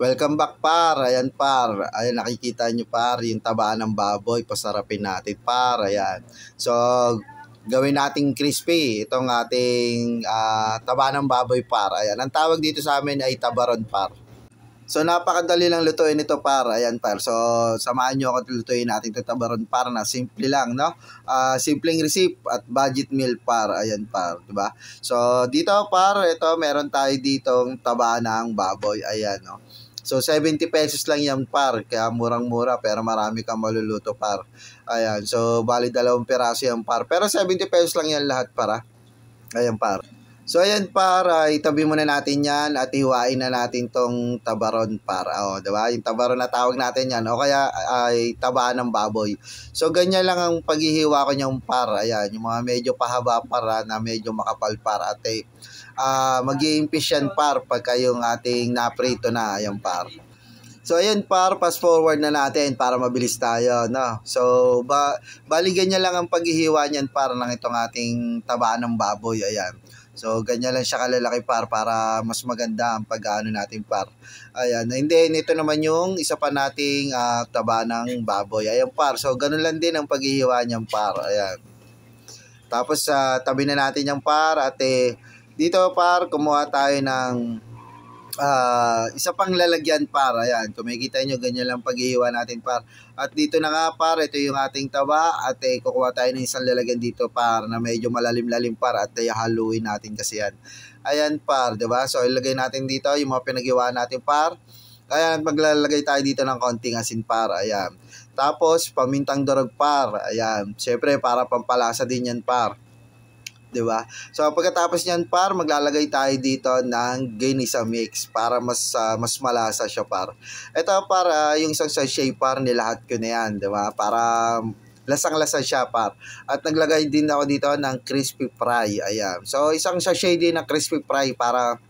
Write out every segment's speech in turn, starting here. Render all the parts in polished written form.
Welcome back par. Ayan par. Ayan nakikita nyo par yung taba ng baboy. Pasarapin natin par. Ayan. So gawin nating crispy itong ating taba ng baboy par. Ayan. Ang tawag dito sa amin ay tabaron par. So napakadali lang lutuin ito par. Ayan par. So samahan nyo ako lutuin natin ito tabaron par na simple lang, no? Simpleng recipe at budget meal par. Ayan par, di ba? So dito par, ito meron tayo ditong taba ng baboy. Ayan, no? So 70 pesos lang yan par. Kaya murang-mura pero marami kang maluluto par. Ayan. So bali 2 piraso yan par. Pero 70 pesos lang yan lahat para. Ayan par. So ayan para itabi muna natin yan at hiwain na natin tong tabaron para. O, diba? Yung tabaron na tawag natin yan. O kaya ay taba ng baboy. So ganyan lang ang paghihiwa ko niyang para. Ayan, yung mga medyo pahaba para na medyo makapal para. At mag-i-impis yan par pagka yung ating naprito na. Ayan par. So ayan par, fast forward na natin para mabilis tayo, no? So bali ganyan lang ang paghihiwa niyan para ng itong ating taba ng baboy. Ayan. So, ganyan lang siya kalalaki par para mas maganda ang pag-ano natin par. Ayan. And then, ito naman yung isa pa nating taba ng baboy. Ayan par. So, ganun lang din ang paghihiwa niyang par. Ayan. Tapos, tabi na natin yung par. At dito par, kumuha tayo ng isa pang lalagyan par. Ayan, kung makikita nyo, ganyan lang paghihiwa natin par. At dito na nga par, ito yung ating taba. At kukuha tayo ng isang lalagyan dito par na medyo malalim-lalim par. At haluin natin kasi yan. Ayan par, diba? So ilagay natin dito yung mga pinaghiwa natin par. Ayan, maglalagay tayo dito ng konting asin par. Ayan. Tapos pamintang durog par. Ayan, syempre para pampalasa din yan par. Diba? So pagkatapos niyan par, maglalagay tayo dito ng ginisa mix para mas malasa siya par. Ito para yung isang sachet par nilahat ko na yan, diba? Para lasang-lasa siya par. At naglagay din ako dito ng crispy fry. Ayan. So isang sachet din ng crispy fry para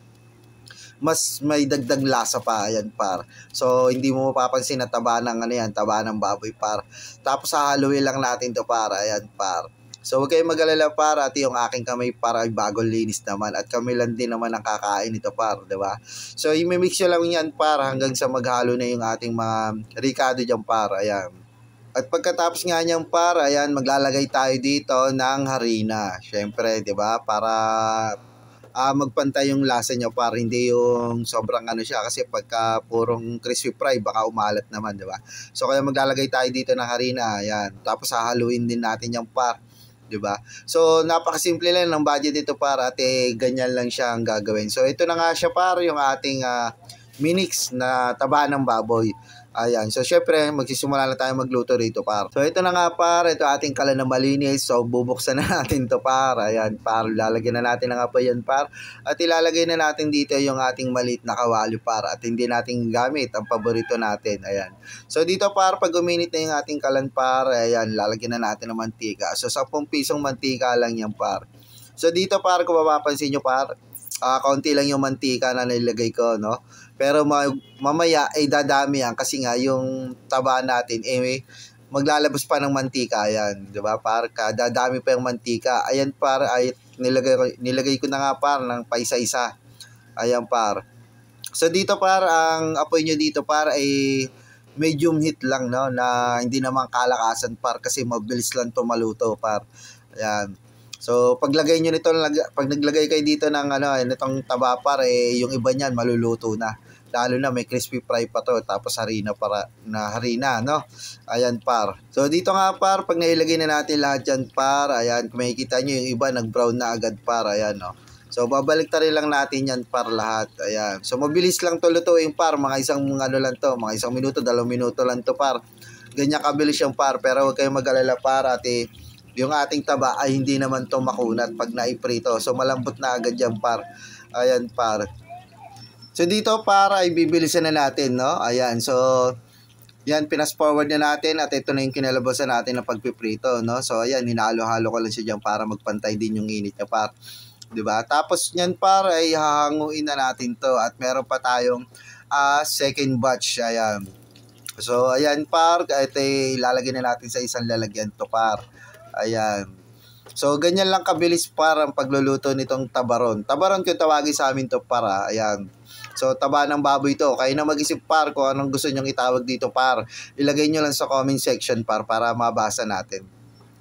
mas may dagdag lasa pa. Ayan par. So hindi mo mapapansin na taba ng taba ng baboy par. Tapos hahaluin lang natin to par. Ayan par. So huwag kayong mag-alala para at yung aking kamay para ay bagong linis naman at kami lang din naman ang kakain ito par, di ba? So i-mix nyo lang yan para hanggang sa maghalo na yung ating mga ricado dyan par, ayan. At pagkatapos nga nyan par, ayan, maglalagay tayo dito ng harina. Syempre, di ba? Para magpantay yung lasa niya par, hindi yung sobrang siya kasi pagka purong crispy fry baka umalat naman, di ba? So kaya maglalagay tayo dito ng harina, ayan. Tapos hahaluin din natin yung par. Diba? So, napakasimple lang ng budget dito para at ganyan lang siya ang gagawin. So, ito na nga siya para yung ating minix na taba ng baboy. Ayan. So, syempre, magsisimula na tayo magluto rito par. So, ito na nga par. Ito ating kalan na malinis. So, bubuksan na natin to par. Ayan par. Lalagyan na natin ng apoy yan par. At ilalagay na natin dito yung ating maliit na kawali par. At hindi natin gamit ang paborito natin. Ayan. So, dito par, pag uminit na yung ating kalan par, ayan, lalagyan na natin ng mantika. So, 10 pisong mantika lang yan par. So, dito par, kung mapapansin nyo par, kaunti lang yung mantika na nilagay ko, no? Pero mamaya ay dadami yan kasi nga yung taba natin maglalabas pa ng mantika yan, 'di ba? Par dadami pa yung mantika. Ayan par, ay nilagay ko na nga par ng paisa-isa. Ayan par. So dito par, ang apoy nyo dito par ay medium heat lang, no, na hindi naman kalakasan par kasi mabilis lang to maluto par. Ayan. So, paglagay nyo nito, pag naglagay kayo dito ng nitong taba par, yung iba niyan maluluto na. Lalo na may crispy fry pa to, tapos harina harina, no? Ayan par. So, dito nga par, pag nailagay na natin lahat yan par, ayan, kung makikita nyo yung iba nag-brown na agad par, ayan, no? So, babalik ta rin lang natin yan par lahat, ayan. So, mabilis lang to lutuin par, mga isang lang to, mga 1 minuto, 2 minuto lang to par. Ganyan kabilis yung par, pero huwag kayong mag-alala par at yung ating taba ay hindi naman to makunat pag naiprito. So, malambot na agad yan par. Ayan par. So, dito para ibibilisan na natin, no? Ayan. So, yan, pinas forward na natin at ito na yung kinalabasan natin ng pagpiprito, no? So, ayan, hinalo-halo ko lang siya dyan para magpantay din yung init niya par. Diba? Tapos, yan par ay hahanguin na natin to at meron pa tayong second batch. Ayan. So, ayan par, ito ilalagay na natin sa isang lalagyan to par. Ayan. So, ganyan lang kabilis para ang pagluluto nitong tabaron. Tabaron kung tawagin sa amin to para. Ayan. So, taba ng baboy to. Kayo na mag-isip par kung anong gusto nyong itawag dito par. Ilagay nyo lang sa comment section par para mabasa natin.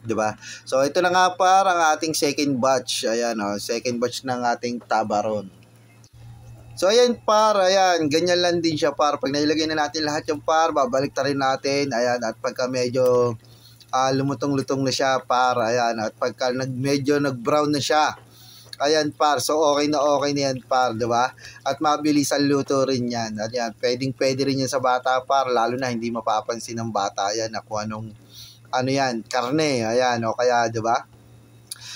'Di ba? So, ito na nga par ang ating second batch. Ayan second batch ng ating tabaron. So, ayan par, ayan, ganyan lang din siya par. Pag nailagay na natin lahat yung par, babalik ta rin natin. Ayan, at pagka medyo lumutong-lutong na siya par, ayan, at pagka medyo nag-brown na siya, ayan par, so okay na yan par, di ba? At mabilis ang luto rin yan. Ayan, pwede rin yan sa bata par, lalo na hindi mapapansin ng bata yan na kung anong, yan, karne, ayan, o kaya, di ba?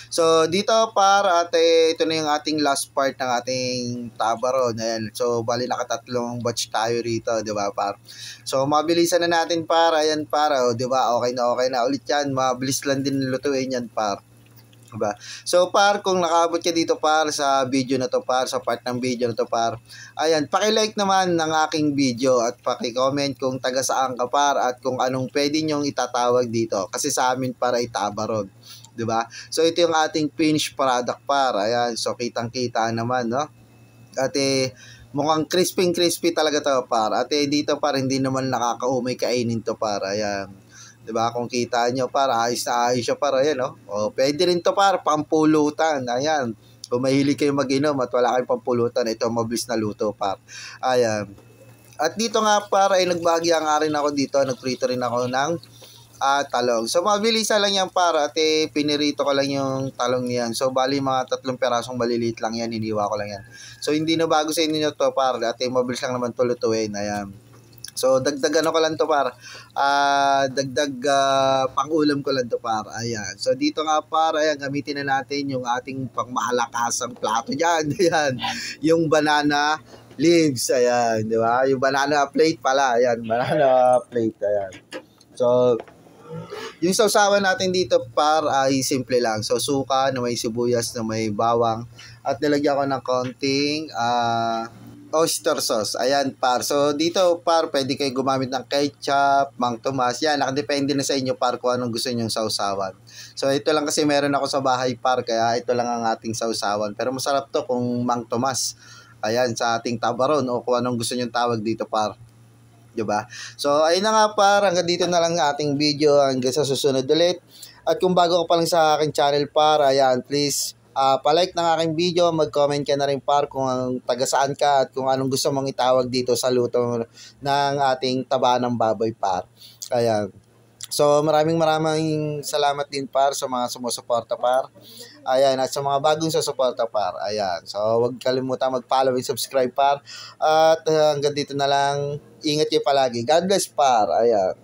So, dito par, ito na yung ating last part ng ating tabaron. Ayan. So, bali nakatatlong batch tayo rito, di ba par? So, mabilisan na natin par. Ayan par, di ba? Okay na ulit yan. Mabilis lang din lutuin yan par. Diba? So par, kung nakabot ka dito par sa video na to par, sa part ng video na to par, ayan, paki-like naman ng aking video at paki-comment kung taga saan ka par at kung anong pwede nyong itatawag dito kasi sa amin para itabaron. 'Di ba? So ito yung ating finished product par. Ayan, so kitang-kita naman, no? At mukhang crispy talaga to par. At dito par, hindi naman nakakaumay kainin to par. Ayan. 'Di ba? Kung kita nyo par, ayos na ayos siya par. Ayan, no? O, pwede rin to par, pampulutan. Ayan. Kung mahilig kayo mag-inom at wala kayong pampulutan, ito mabilis na luto par. Ayan. At dito nga par, ay nagbahagya nga rin ako dito. Nagprito rin ako ng talong. So, mabilisan lang yan para at pinirito ko lang yung talong niyan. So, bali mga 3 perasong maliliit lang yan. Hiniwa ko lang yan. So, hindi na bago sa inyo to para at mabilis lang naman to lutuin. Ayan. So, dagdag ko lang to para. Dagdag pang-ulam ko lang to para. Ayan. So, dito nga para, ayan, gamitin na natin yung ating pangmalakasang plato dyan. Ayan. Yung banana leaves. Ayan. Di ba? Yung banana plate pala. Ayan. Banana plate. Ayan. So, yung sausawan natin dito par ay simple lang. So, suka na may sibuyas na may bawang at nilagyan ko ng konting oyster sauce. Ayan par. So, dito par, pwede kayo gumamit ng ketchup, Mang Tomas. Yan, nakadepende na sa inyo par kung anong gusto nyong sausawan. So, ito lang kasi meron ako sa bahay par, kaya ito lang ang ating sausawan. Pero masarap to kung Mang Tomas. Ayan, sa ating tabaron o kung anong gusto nyong tawag dito par. Diba? So, ayun na nga par, hanggang dito na lang ating video, hanggang sa susunod ulit. At kung bago ka pa lang sa aking channel par, ayan, please, palike ng aking video, mag-comment ka na rin par kung taga saan ka at kung anong gusto mong itawag dito sa luto ng ating taba ng baboy par. Ayan. So, maraming salamat din par sa mga sumusuporta par. Ayan, at sa mga bagong susuporta par. Ayan. So, huwag kalimutan mag-follow and subscribe par. At hanggang dito na lang. Ingat kayo palagi. God bless par. Ayan.